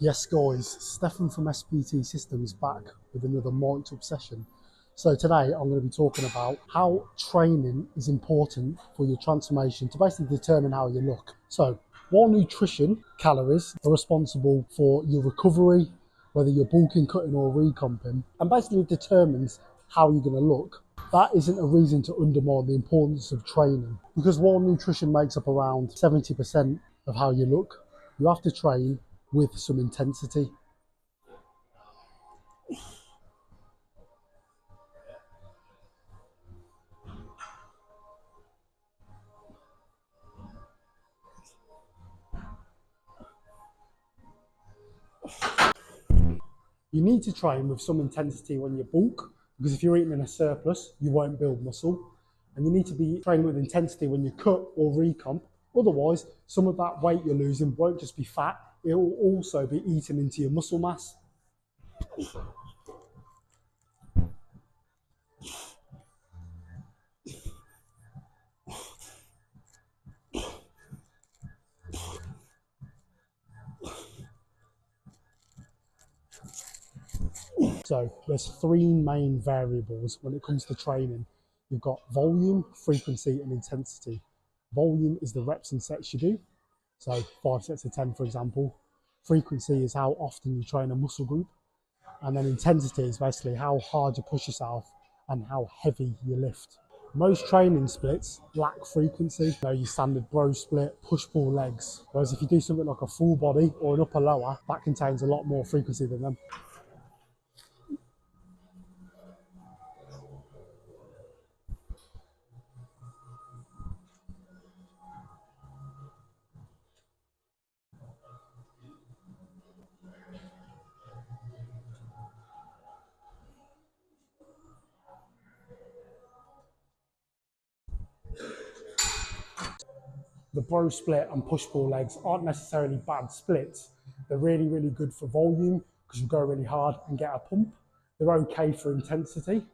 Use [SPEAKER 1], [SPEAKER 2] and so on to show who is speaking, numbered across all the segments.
[SPEAKER 1] Yes guys, Stefan from SPT Systems back with another Mindset session. So today I'm going to be talking about how training is important for your transformation to basically determine how you look. So while nutrition, calories are responsible for your recovery, whether you're bulking, cutting or recomping, and basically determines how you're going to look, that isn't a reason to undermine the importance of training. Because while nutrition makes up around 70% of how you look, you have to train with some intensity. You need to train with some intensity when you bulk, because if you're eating in a surplus, you won't build muscle. And you need to be training with intensity when you cut or recomp. Otherwise, some of that weight you're losing won't just be fat, it will also be eaten into your muscle mass. So there's three main variables when it comes to training. You've got volume, frequency, and intensity. Volume is the reps and sets you do. So 5 sets of 10, for example. Frequency is how often you train a muscle group. And then intensity is basically how hard you push yourself and how heavy you lift. Most training splits lack frequency. You know, your standard bro split, push-pull legs. Whereas if you do something like a full body or an upper lower, that contains a lot more frequency than them. The bro split and push-pull legs aren't necessarily bad splits. They're really, really good for volume because you go really hard and get a pump. They're okay for intensity,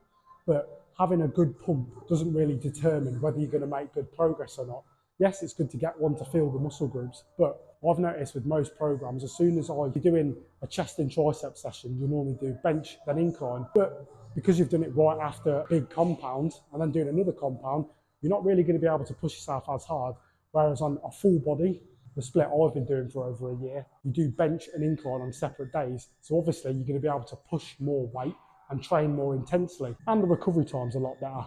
[SPEAKER 1] but having a good pump doesn't really determine whether you're going to make good progress or not. Yes, it's good to get one to feel the muscle groups, but I've noticed with most programs, as soon as you're doing a chest and tricep session, you normally do bench, then incline. But because you've done it right after a big compound and then doing another compound, you're not really going to be able to push yourself as hard. Whereas on a full body, the split I've been doing for over a year, you do bench and incline on separate days. So obviously you're going to be able to push more weight and train more intensely. And the recovery time's a lot better.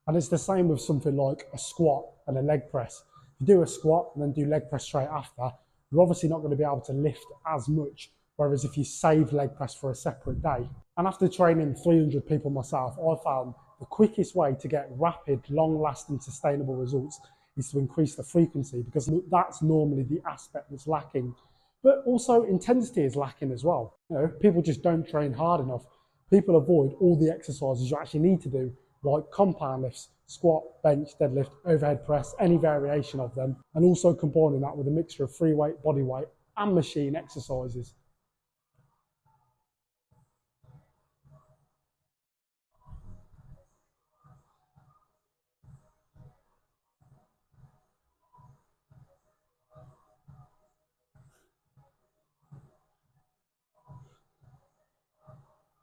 [SPEAKER 1] And it's the same with something like a squat and a leg press. If you do a squat and then do leg press straight after, you're obviously not going to be able to lift as much. Whereas if you save leg press for a separate day. And after training 300 people myself, I found the quickest way to get rapid, long-lasting, sustainable results is to increase the frequency, because that's normally the aspect that's lacking. But also intensity is lacking as well. You know, people just don't train hard enough. People avoid all the exercises you actually need to do, like compound lifts, squat, bench, deadlift, overhead press, any variation of them, and also combining that with a mixture of free weight, body weight, and machine exercises.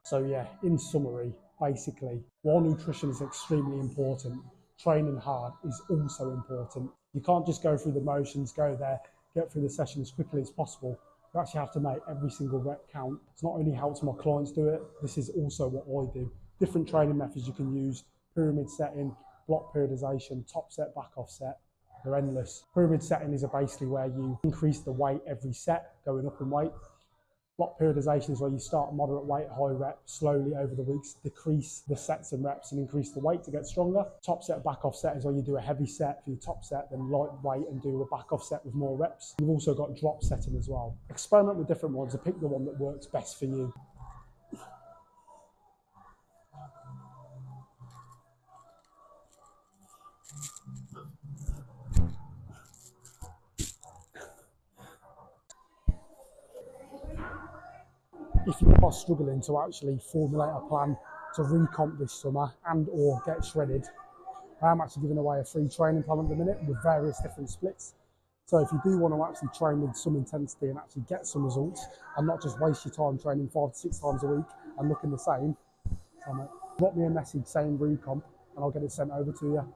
[SPEAKER 1] So yeah, in summary, basically, while nutrition is extremely important, training hard is also important. You can't just go through the motions, go there, get through the session as quickly as possible. You actually have to make every single rep count. It's not only helps my clients do it, this is also what I do. Different training methods you can use: pyramid setting, block periodization, top set, back off set. They're endless. Pyramid setting is basically where you increase the weight every set, going up in weight. Block periodization is where you start moderate weight, high rep, slowly over the weeks, decrease the sets and reps and increase the weight to get stronger. Top set, back off set is where you do a heavy set for your top set, then light weight and do a back off set with more reps. You've also got drop setting as well. Experiment with different ones and pick the one that works best for you. if you are struggling to actually formulate a plan to recomp this summer and or get shredded, I'm actually giving away a free training plan at the minute with various different splits. So if you do want to actually train with some intensity and actually get some results and not just waste your time training 5 to 6 times a week and looking the same, drop me a message saying recomp and I'll get it sent over to you.